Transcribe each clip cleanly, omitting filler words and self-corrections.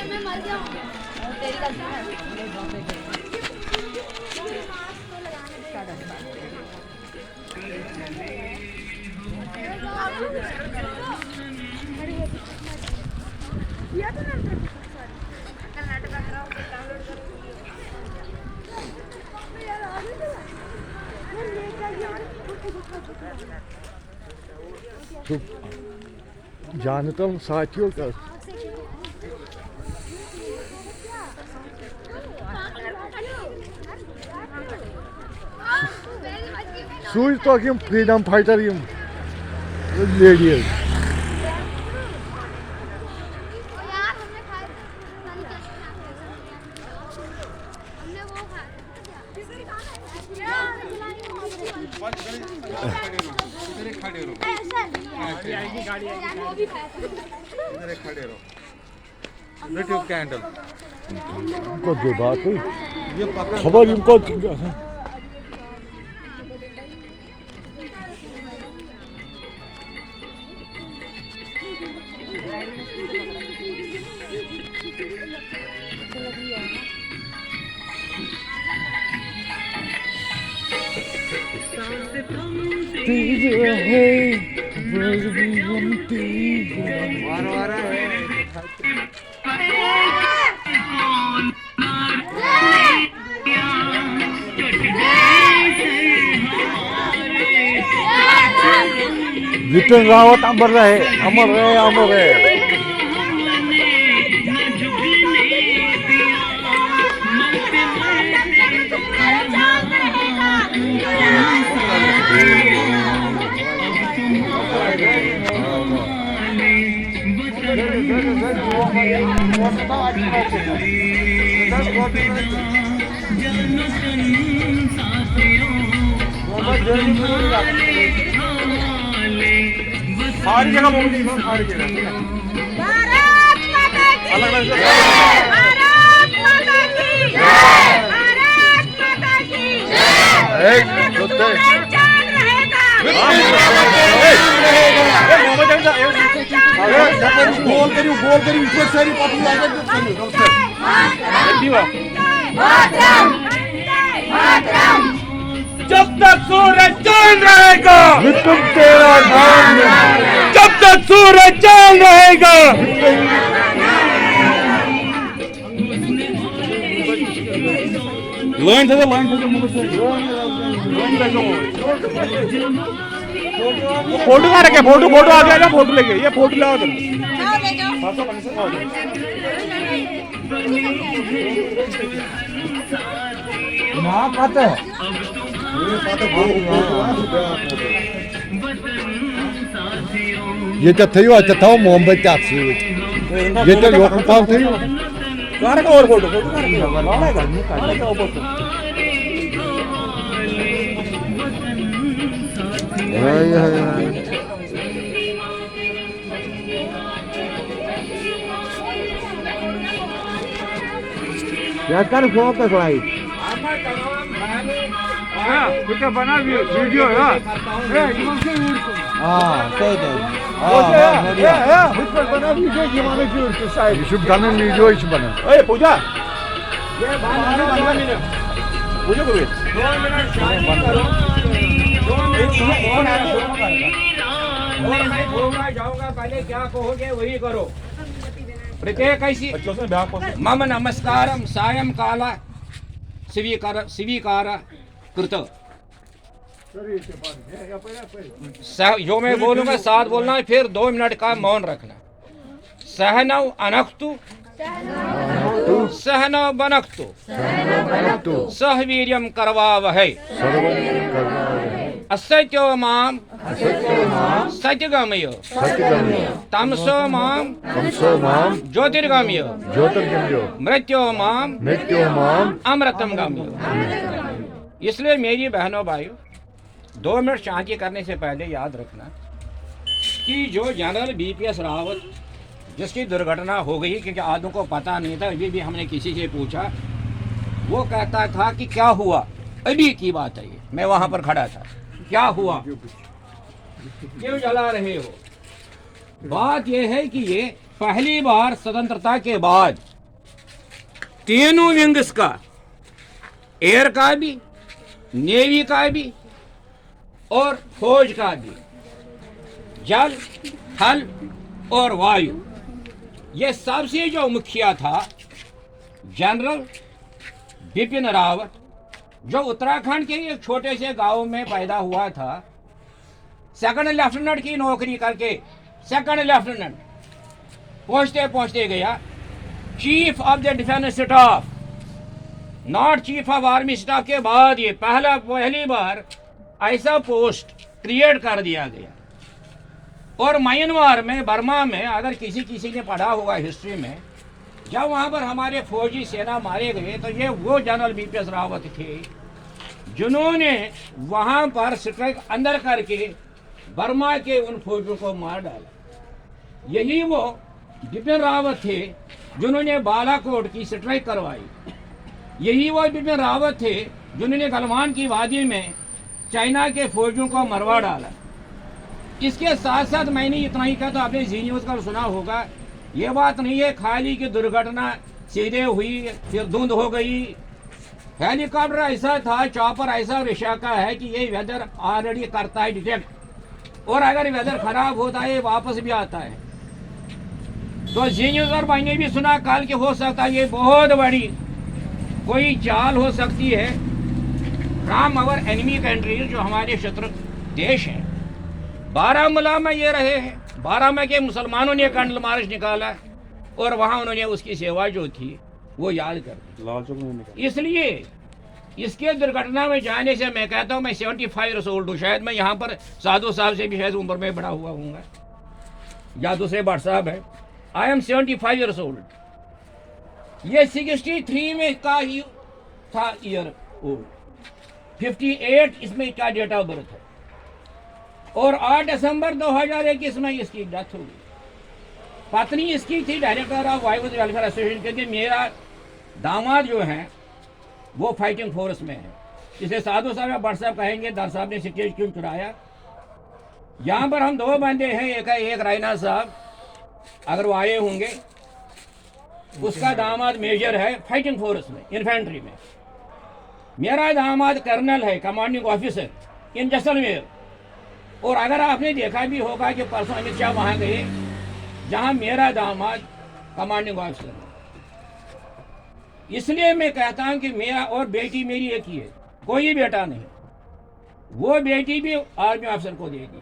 मैं मर जाऊंगा तेरी गलती है। Canıtan saati yok. Who is talking freedom fighter? Lady. Candle को दे बात खबर इनको विपिन रावत अमर रहे, अमर रहे, अमर रहे। सारी जगह मोदी सारी जगह भारत माता की अलग अलग भारत माता की भारत माता की जान रहेगा गोल करी ऊपर सारी जब तक सूरज चांद रहेगा विपिन तेरा नाम जब तक सूरज चांद रहेगा लाइन से फोटो कहाँ रखे फोटो आ गया ना फोटो लेके ये फोटो लाओ तुम ना पता है ये तो थियो अच्छा था मोहम्मद त्यासी ये तो लोग पाव थियो कहाँ रखा और फोटो क्या कर फोकस भाई कुछ बना वीडियो है हाँ सही है बना वीडियो जमाने की साइड यूट्यूब चैनल वीडियो इस बना ए पूजा ये पूजा को 2 मिनट जाऊंगा पहले क्या कहोगे वही करो प्रत्येक कैसी मम नमस्कारम सायं काला स्वीकार कृत जो मैं बोलूंगा साथ बोलना है फिर 2 मिनट का मौन रखना सहनव अनख्तु सहनव बनख्तु सहवीर्यम करवावहै असत्यो माम सत्यगमय तमसो माम ज्योतिर्गमय मृत्यो माम अमृतम गमय। इसलिए मेरी बहनों भाइयों 2 मिनट शांति करने से पहले याद रखना कि जो जनरल बीपीएस रावत जिसकी दुर्घटना हो गई क्योंकि आदमी को पता नहीं था, अभी भी हमने किसी से पूछा, वो कहता था कि क्या हुआ, अभी की बात है ये, मैं वहाँ पर खड़ा था, क्या हुआ, क्यों जला रहे हो, बात यह है कि ये पहली बार स्वतंत्रता के बाद तीनों विंग्स का, एयर का भी, नेवी का भी और फौज का भी, जल, थल और वायु, ये सबसे जो मुखिया था जनरल बिपिन रावत, जो उत्तराखंड के एक छोटे से गांव में पैदा हुआ था, सेकंड लेफ्टिनेंट की नौकरी करके सेकंड लेफ्टिनेंट पहुंचते पहुंचते गया chief of the defence staff, not chief of army staff के बाद ये पहली बार ऐसा पोस्ट क्रिएट कर दिया गया। और म्यांमार में, बर्मा में, अगर किसी ने पढ़ा होगा हिस्ट्री में, जब वहां पर हमारे फौजी सेना मारे गए तो ये वो जनरल बीपीएस रावत थे जिन्होंने वहां पर स्ट्राइक अंदर करके बर्मा के उन फौजियों को मार डाला। यही वो बिपिन रावत थे जिन्होंने बालाकोट की स्ट्राइक करवाई। यही वो बिपिन रावत थे जिन्होंने गलवान की वादी में चाइना के फौजियों को मरवा डाला। इसके साथ साथ मैंने इतना ही कहा, तो आपने जी न्यूज़ का सुना होगा, ये बात नहीं है खाली की दुर्घटना सीधे हुई फिर धुंध हो गई। हेलीकॉप्टर ऐसा था, चॉपर ऐसा विषय का है कि ये वेदर ऑलरेडी करता है डिटेक्ट, और अगर वेदर खराब होता है वापस भी आता है। तो जी न्यूज़ और मैंने भी सुना कल कि हो सकता है ये बहुत बड़ी कोई चाल हो सकती है फ्रॉम आवर एनिमी कंट्रीज, जो हमारे शत्रु देश हैं। बारामूला में ये रहे हैं, बारामूला के मुसलमानों ने कैंडल मार्च निकाला और वहां उन्होंने उसकी सेवा जो थी वो याद कर दी। इसलिए इसके दुर्घटना में जाने से मैं कहता हूँ, मैं 75 ईयर्स ओल्ड हूँ, शायद मैं यहाँ पर साधु साहब से भी शायद उम्र में बड़ा हुआ हूँगा या दूसरे भट्ट साहब है। I am 75 years old. ये 63 में का ही था ईयर ओल्ड, 58 इसमें इसका डेट ऑफ बर्थ है, और 8 दिसंबर 2021 में इसकी डेथ हो गई। पत्नी इसकी थी director of wives welfare association, क्योंकि मेरा दामाद जो है वो फाइटिंग फोर्स में है। इसे साधु साहब या भट्ट साहब कहेंगे दर साहब ने स्टेज क्यों चुराया। यहाँ पर हम दो बंदे हैं, एक रायना साहब, अगर वो आए होंगे, उसका दामाद मेजर है फाइटिंग फोर्स में, इन्फेंट्री में। मेरा दामाद कर्नल है, कमांडिंग ऑफिसर इन जैसलमेर। और अगर आपने देखा भी होगा कि परसों अमित शाह वहाँ गए जहाँ मेरा दामाद कमांडिंग ऑफिसर है। इसलिए मैं कहता हूँ कि मेरा और बेटी मेरी एक ही है, कोई बेटा नहीं। वो बेटी भी आर्मी ऑफिसर को देगी।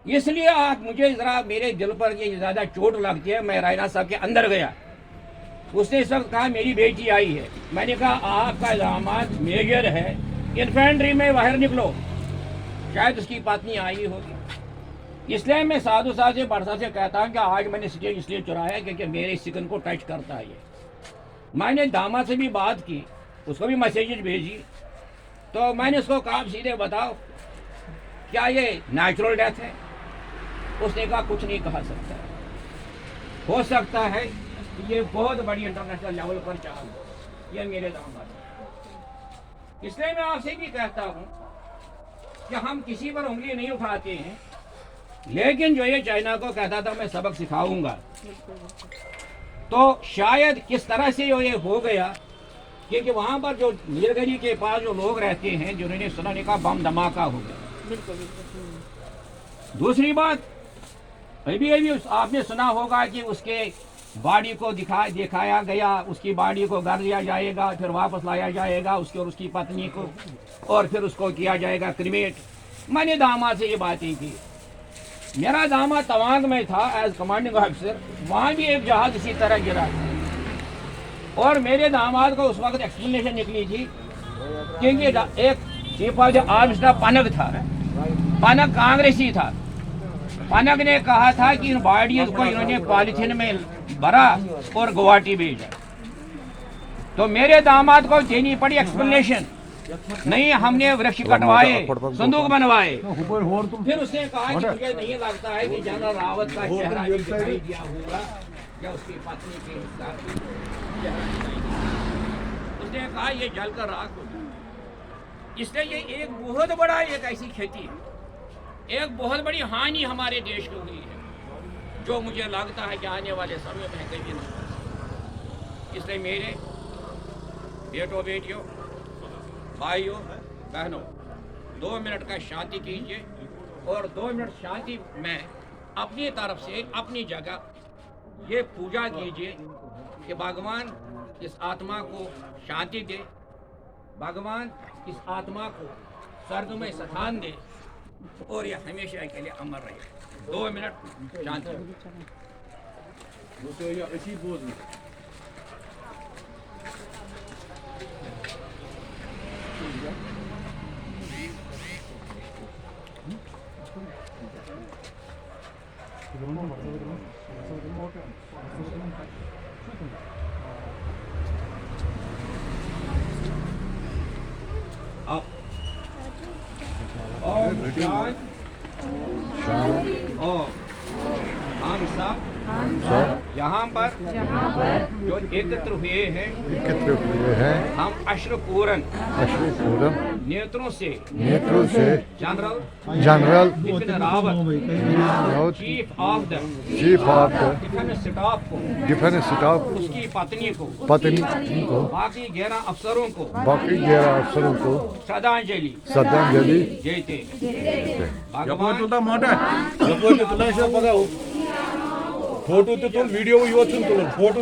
इसलिए आप मुझे जरा, मेरे दिल पर ये ज़्यादा चोट लगती है। मैं रायना साहब के अंदर गया, उसने इस वक्त कहा मेरी बेटी आई है। मैंने कहा आपका दामाद मेजर है, इन्फेंट्री में बाहर निकलो। शायद उसकी पत्नी आई होगी। इसलिए मैं साधु साहब से, भट्ट साहब से कहता हूँ कि आज मैंने स्टेज इसलिए चुराया क्योंकि मेरे सिकन को टच करता है ये। मैंने दामाद से भी बात की, उसको भी मैसेजेज भेजी, तो मैंने उसको कहा सीधे बताओ क्या ये नेचुरल डेथ है। उसने कहा कुछ नहीं कहा सकता, हो सकता है कि ये बहुत बड़ी इंटरनेशनल लेवल पर चाल हो। ये मेरे दामाद। इसलिए मैं आपसे भी कहता हूँ कि हम किसी पर उंगली नहीं उठाते हैं, लेकिन जो ये चाइना को कहता था मैं सबक सिखाऊंगा, तो शायद किस तरह से ये हो गया, क्योंकि वहां पर जो नीलगिरी के पास जो लोग रहते हैं जिन्होंने सुना नहीं, कहा बम धमाका हो गया। दूसरी बात, अभी आपने सुना होगा कि उसके बॉडी को दिखाया गया, उसकी बॉडी को घर लिया जाएगा, फिर वापस लाया जाएगा उसके और उसकी पत्नी को, और फिर उसको किया जाएगा क्रिमेट। मैंने दामाद से ये बातें की। मेरा दामाद तवांग में था एज कमांडिंग ऑफिसर, वहाँ भी एक जहाज इसी तरह गिरा था, और मेरे दामाद को उस वक्त एक्सप्लेनेशन निकली थी क्योंकि एक chief of the army staff पनक था, पनक कांग्रेसी था। पनक ने कहा था कि इन बॉडीज को इन्होंने पॉलिथीन में भरा और गुवाहाटी भेजा। तो मेरे दामाद को देनी पड़ी एक्सप्लेनेशन, नहीं हमने वृक्ष कटवाए, संदूक बनवाए। फिर उसने कहा कि मुझे नहीं लगता है कि जनरल रावत का चेहरा भी दिखाई दिया होगा या उसकी पत्नी के साथ उसने कहा ये जलकर राख हो गया। इसलिए ये एक बहुत बड़ा एक ऐसी खेती है एक बहुत बड़ी हानि हमारे देश को हुई है, जो मुझे लगता है कि आने वाले समय में कभी नहीं हो सकती। इसलिए मेरे बेटों बेटियों, भाइयों बहनों, 2 मिनट का शांति कीजिए और 2 मिनट शांति में अपनी तरफ से अपनी जगह ये पूजा कीजिए कि भगवान इस आत्मा को शांति दे, भगवान इस आत्मा को स्वर्ग में स्थान दे और ये हमेशा के लिए अमर रहे। 2 मिनट शांति। अब और हम सब यहाँ पर जो एकत्र हुए हैं, हम अश्रुपूर्ण नेत्रों से general Bipin Rawat chief of the defence staff उसकी पत्नी को बाकी 11 अफसरों को श्रद्धांजलि देते भगवान फोटो तो वीडियो फोटो